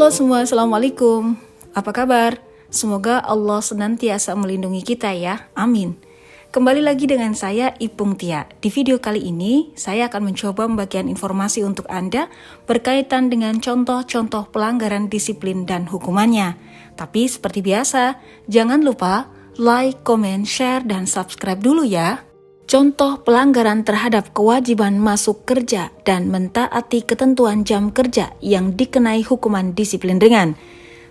Halo semua, Assalamualaikum. Apa kabar? Semoga Allah senantiasa melindungi kita ya, amin. Kembali lagi dengan saya Ipung Tia. Di video kali ini, saya akan mencoba membagikan informasi untuk Anda berkaitan dengan contoh-contoh pelanggaran disiplin dan hukumannya. Tapi seperti biasa, jangan lupa like, comment, share, dan subscribe dulu ya. Contoh pelanggaran terhadap kewajiban masuk kerja dan mentaati ketentuan jam kerja yang dikenai hukuman disiplin ringan.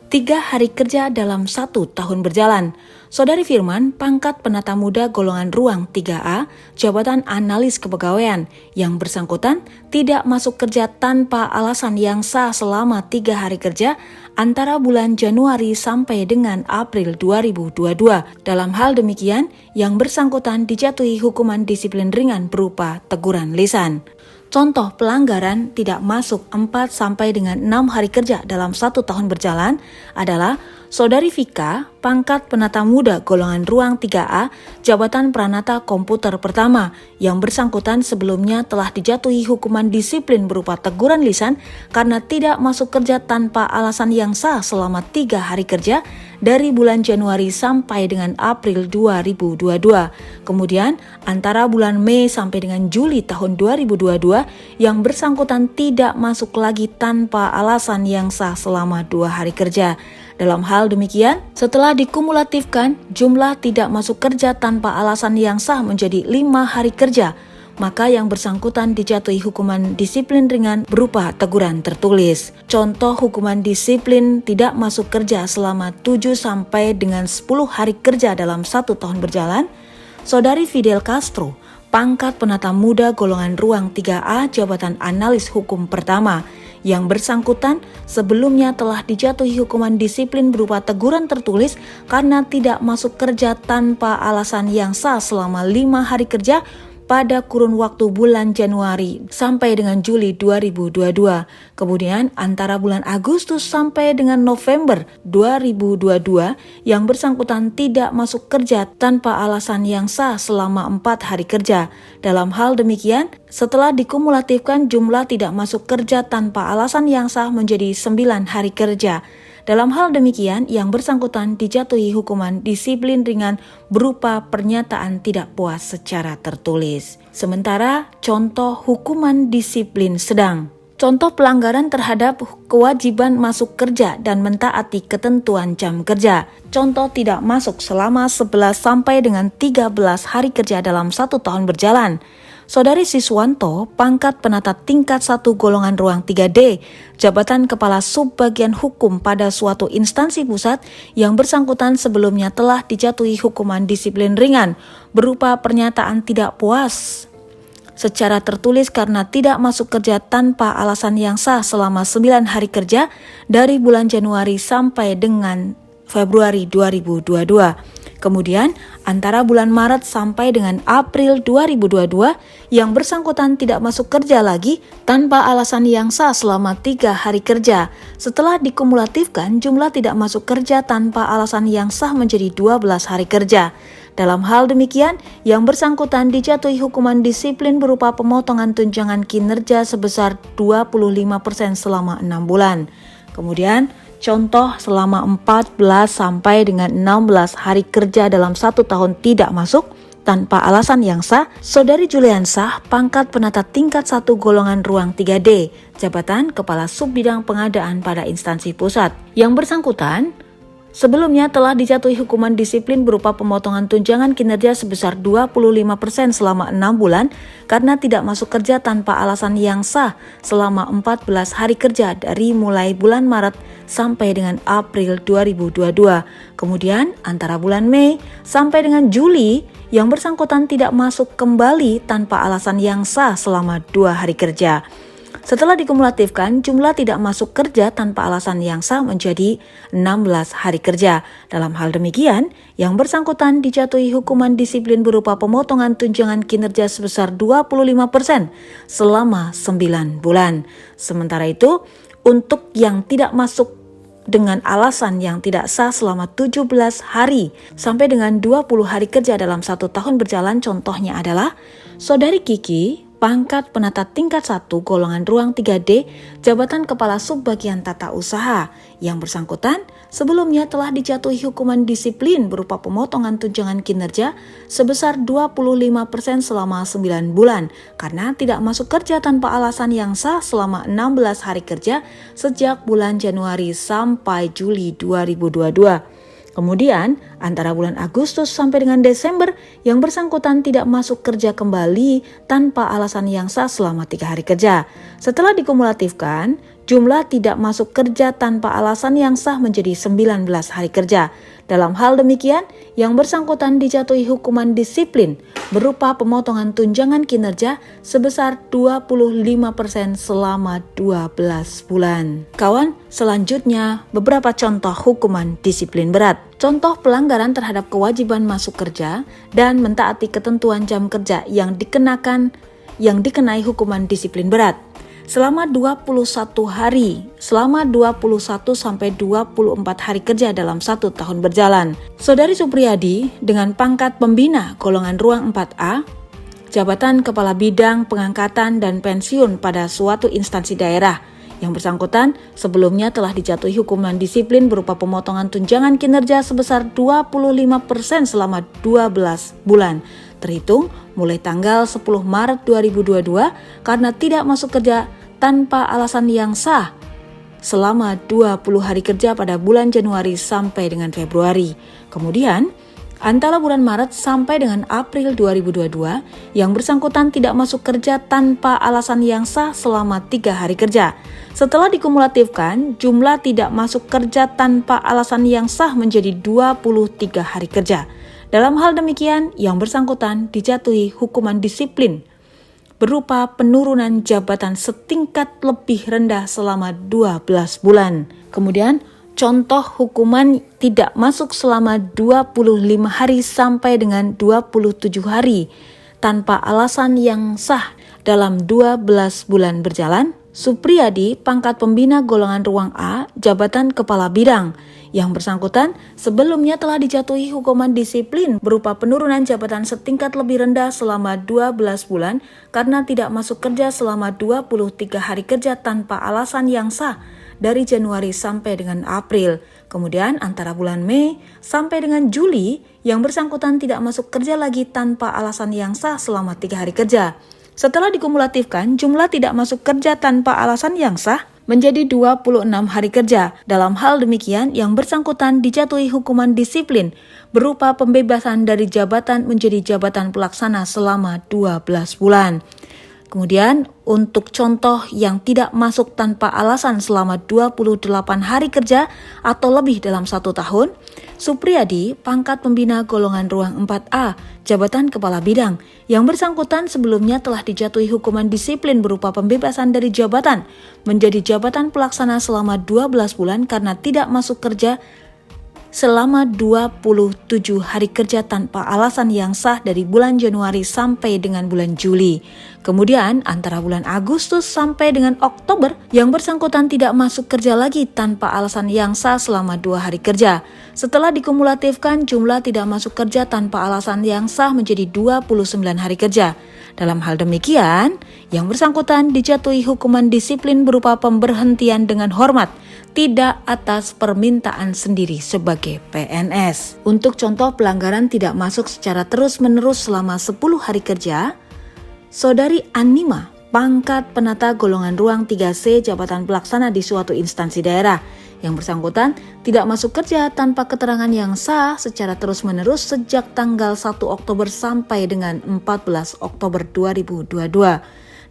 3 hari kerja dalam 1 tahun berjalan. Saudari Firman, pangkat penata muda golongan ruang 3A, jabatan analis kepegawaian, yang bersangkutan tidak masuk kerja tanpa alasan yang sah selama 3 hari kerja antara bulan Januari sampai dengan April 2022. Dalam hal demikian, yang bersangkutan dijatuhi hukuman disiplin ringan berupa teguran lisan. Contoh pelanggaran tidak masuk 4 sampai dengan 6 hari kerja dalam 1 tahun berjalan adalah Saudari Vika, pangkat penata muda golongan ruang 3A, jabatan peranata komputer pertama, yang bersangkutan sebelumnya telah dijatuhi hukuman disiplin berupa teguran lisan karena tidak masuk kerja tanpa alasan yang sah selama 3 hari kerja dari bulan Januari sampai dengan April 2022. Kemudian antara bulan Mei sampai dengan Juli tahun 2022 yang bersangkutan tidak masuk lagi tanpa alasan yang sah selama 2 hari kerja. Dalam hal demikian, setelah dikumulatifkan jumlah tidak masuk kerja tanpa alasan yang sah menjadi 5 hari kerja, maka yang bersangkutan dijatuhi hukuman disiplin ringan berupa teguran tertulis. Contoh hukuman disiplin tidak masuk kerja selama 7 sampai dengan 10 hari kerja dalam 1 tahun berjalan, Saudari Fidel Castro, pangkat penata muda golongan ruang 3A, jabatan analis hukum pertama, yang bersangkutan sebelumnya telah dijatuhi hukuman disiplin berupa teguran tertulis karena tidak masuk kerja tanpa alasan yang sah selama 5 hari kerja pada kurun waktu bulan Januari sampai dengan Juli 2022. Kemudian antara bulan Agustus sampai dengan November 2022 yang bersangkutan tidak masuk kerja tanpa alasan yang sah selama 4 hari kerja. Dalam hal demikian, setelah dikumulatifkan jumlah tidak masuk kerja tanpa alasan yang sah menjadi 9 hari kerja. Dalam hal demikian, yang bersangkutan dijatuhi hukuman disiplin ringan berupa pernyataan tidak puas secara tertulis. Sementara contoh hukuman disiplin sedang. Contoh pelanggaran terhadap kewajiban masuk kerja dan mentaati ketentuan jam kerja. Contoh tidak masuk selama 11 sampai dengan 13 hari kerja dalam 1 tahun berjalan. Saudari Siswanto, pangkat penata tingkat 1 golongan ruang 3D, jabatan kepala subbagian hukum pada suatu instansi pusat yang bersangkutan sebelumnya telah dijatuhi hukuman disiplin ringan berupa pernyataan tidak puas secara tertulis karena tidak masuk kerja tanpa alasan yang sah selama 9 hari kerja dari bulan Januari sampai dengan Februari 2022. Kemudian, antara bulan Maret sampai dengan April 2022, yang bersangkutan tidak masuk kerja lagi tanpa alasan yang sah selama 3 hari kerja. Setelah dikumulatifkan, jumlah tidak masuk kerja tanpa alasan yang sah menjadi 12 hari kerja. Dalam hal demikian, yang bersangkutan dijatuhi hukuman disiplin berupa pemotongan tunjangan kinerja sebesar 25% selama 6 bulan. Kemudian, contoh selama 14 sampai dengan 16 hari kerja dalam 1 tahun tidak masuk tanpa alasan yang sah, Saudari Juliansah, pangkat penata tingkat 1 golongan ruang 3D, jabatan kepala subbidang pengadaan pada instansi pusat. Yang bersangkutan sebelumnya telah dijatuhi hukuman disiplin berupa pemotongan tunjangan kinerja sebesar 25% selama 6 bulan karena tidak masuk kerja tanpa alasan yang sah selama 14 hari kerja dari mulai bulan Maret sampai dengan April 2022. Kemudian antara bulan Mei sampai dengan Juli yang bersangkutan tidak masuk kembali tanpa alasan yang sah selama 2 hari kerja. Setelah dikumulatifkan, jumlah tidak masuk kerja tanpa alasan yang sah menjadi 16 hari kerja. Dalam hal demikian, yang bersangkutan dijatuhi hukuman disiplin berupa pemotongan tunjangan kinerja sebesar 25% selama 9 bulan. Sementara itu, untuk yang tidak masuk dengan alasan yang tidak sah selama 17 hari sampai dengan 20 hari kerja dalam 1 tahun berjalan, contohnya adalah Saudari Kiki, pangkat penata tingkat 1 golongan ruang 3D, jabatan kepala subbagian tata usaha. Yang bersangkutan sebelumnya telah dijatuhi hukuman disiplin berupa pemotongan tunjangan kinerja sebesar 25% selama 9 bulan karena tidak masuk kerja tanpa alasan yang sah selama 16 hari kerja sejak bulan Januari sampai Juli 2022. Kemudian, antara bulan Agustus sampai dengan Desember, yang bersangkutan tidak masuk kerja kembali tanpa alasan yang sah selama 3 hari kerja. Setelah dikumulatifkan, jumlah tidak masuk kerja tanpa alasan yang sah menjadi 19 hari kerja. Dalam hal demikian, yang bersangkutan dijatuhi hukuman disiplin berupa pemotongan tunjangan kinerja sebesar 25% selama 12 bulan. Kawan, selanjutnya beberapa contoh hukuman disiplin berat. Contoh pelanggaran terhadap kewajiban masuk kerja dan mentaati ketentuan jam kerja yang dikenai hukuman disiplin berat. Selama 21 sampai 24 hari kerja dalam 1 tahun berjalan. Saudari Supriyadi dengan pangkat pembina golongan ruang 4A, jabatan kepala bidang pengangkatan dan pensiun pada suatu instansi daerah. Yang bersangkutan sebelumnya telah dijatuhi hukuman disiplin berupa pemotongan tunjangan kinerja sebesar 25% selama 12 bulan. Terhitung mulai tanggal 10 Maret 2022 karena tidak masuk kerja tanpa alasan yang sah selama 20 hari kerja pada bulan Januari sampai dengan Februari. Kemudian, antara bulan Maret sampai dengan April 2022, yang bersangkutan tidak masuk kerja tanpa alasan yang sah selama 3 hari kerja. Setelah dikumulatifkan, jumlah tidak masuk kerja tanpa alasan yang sah menjadi 23 hari kerja. Dalam hal demikian, yang bersangkutan dijatuhi hukuman disiplin berupa penurunan jabatan setingkat lebih rendah selama 12 bulan. Kemudian, contoh hukuman tidak masuk selama 25 hari sampai dengan 27 hari tanpa alasan yang sah dalam 12 bulan berjalan. Supriyadi, pangkat pembina golongan ruang A, jabatan kepala bidang. Yang bersangkutan sebelumnya telah dijatuhi hukuman disiplin berupa penurunan jabatan setingkat lebih rendah selama 12 bulan karena tidak masuk kerja selama 23 hari kerja tanpa alasan yang sah dari Januari sampai dengan April. Kemudian antara bulan Mei sampai dengan Juli, yang bersangkutan tidak masuk kerja lagi tanpa alasan yang sah selama 3 hari kerja. Setelah dikumulatifkan, jumlah tidak masuk kerja tanpa alasan yang sah menjadi 26 hari kerja. Dalam hal demikian, yang bersangkutan dijatuhi hukuman disiplin berupa pembebasan dari jabatan menjadi jabatan pelaksana selama 12 bulan. Kemudian, untuk contoh yang tidak masuk tanpa alasan selama 28 hari kerja atau lebih dalam 1 tahun, Supriyadi, pangkat pembina golongan ruang 4A, jabatan kepala bidang. Yang bersangkutan sebelumnya telah dijatuhi hukuman disiplin berupa pembebasan dari jabatan menjadi jabatan pelaksana selama 12 bulan karena tidak masuk kerja selama 27 hari kerja tanpa alasan yang sah dari bulan Januari sampai dengan bulan Juli. Kemudian antara bulan Agustus sampai dengan Oktober, yang bersangkutan tidak masuk kerja lagi tanpa alasan yang sah selama 2 hari kerja. Setelah dikumulatifkan, jumlah tidak masuk kerja tanpa alasan yang sah menjadi 29 hari kerja. Dalam hal demikian, yang bersangkutan dijatuhi hukuman disiplin berupa pemberhentian dengan hormat, tidak atas permintaan sendiri sebagai PNS. Untuk contoh pelanggaran tidak masuk secara terus-menerus selama 10 hari kerja, Saudari Anima, pangkat penata golongan ruang 3C, jabatan pelaksana di suatu instansi daerah. Yang bersangkutan tidak masuk kerja tanpa keterangan yang sah secara terus-menerus sejak tanggal 1 Oktober sampai dengan 14 Oktober 2022.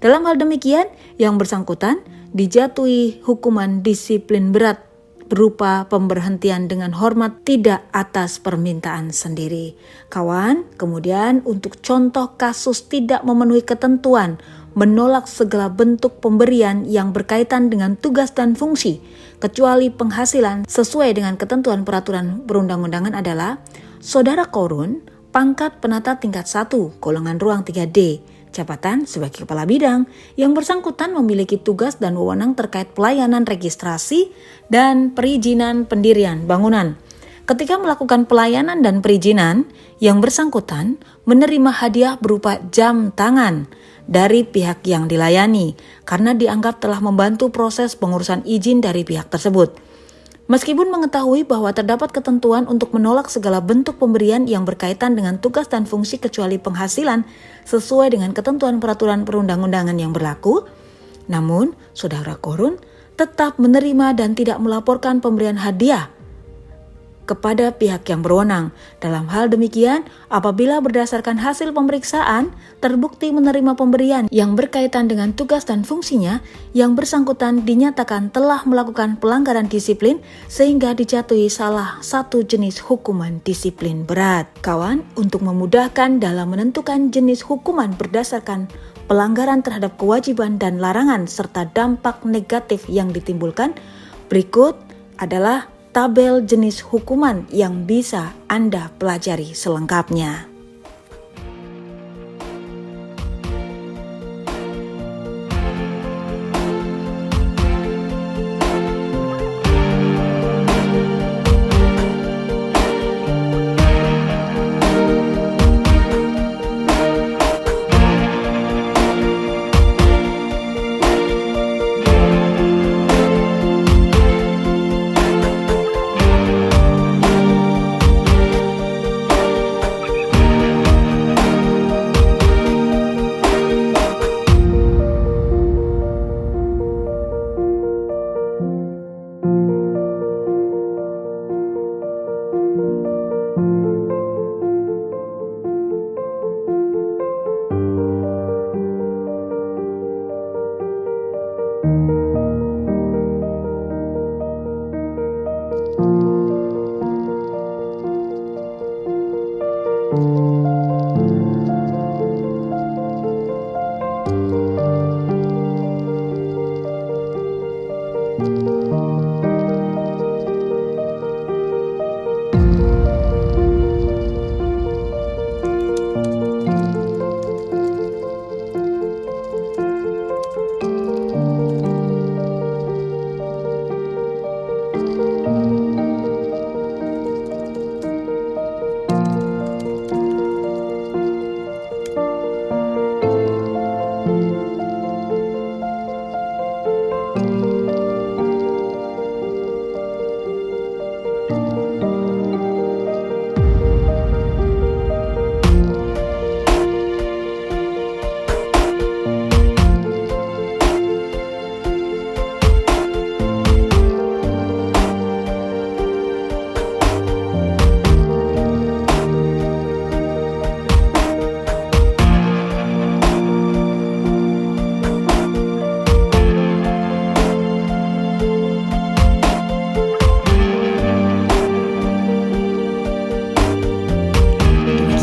Dalam hal demikian, yang bersangkutan dijatuhi hukuman disiplin berat berupa pemberhentian dengan hormat tidak atas permintaan sendiri. Kawan, kemudian untuk contoh kasus tidak memenuhi ketentuan, menolak segala bentuk pemberian yang berkaitan dengan tugas dan fungsi, kecuali penghasilan sesuai dengan ketentuan peraturan perundang-undangan adalah Saudara Korun, pangkat penata tingkat 1, golongan ruang 3D, jabatan sebagai kepala bidang. Yang bersangkutan memiliki tugas dan wewenang terkait pelayanan registrasi dan perizinan pendirian bangunan. Ketika melakukan pelayanan dan perizinan, yang bersangkutan menerima hadiah berupa jam tangan dari pihak yang dilayani karena dianggap telah membantu proses pengurusan izin dari pihak tersebut. Meskipun mengetahui bahwa terdapat ketentuan untuk menolak segala bentuk pemberian yang berkaitan dengan tugas dan fungsi kecuali penghasilan sesuai dengan ketentuan peraturan perundang-undangan yang berlaku, namun Saudara Korun tetap menerima dan tidak melaporkan pemberian hadiah kepada pihak yang berwenang. Dalam hal demikian, apabila berdasarkan hasil pemeriksaan terbukti menerima pemberian yang berkaitan dengan tugas dan fungsinya, yang bersangkutan dinyatakan telah melakukan pelanggaran disiplin sehingga dijatuhi salah satu jenis hukuman disiplin berat. Kawan, untuk memudahkan dalam menentukan jenis hukuman berdasarkan pelanggaran terhadap kewajiban dan larangan serta dampak negatif yang ditimbulkan, berikut adalah tabel jenis hukuman yang bisa Anda pelajari selengkapnya.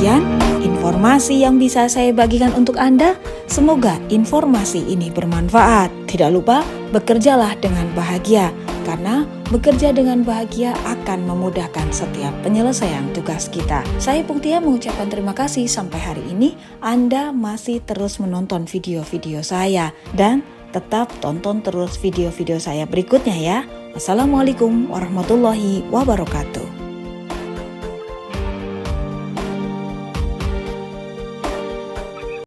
Demikian informasi yang bisa saya bagikan untuk Anda. Semoga informasi ini bermanfaat. Tidak lupa bekerjalah dengan bahagia, karena bekerja dengan bahagia akan memudahkan setiap penyelesaian tugas kita. Saya Ipung Tia mengucapkan terima kasih sampai hari ini Anda masih terus menonton video-video saya, dan tetap tonton terus video-video saya berikutnya ya. Wassalamualaikum warahmatullahi wabarakatuh.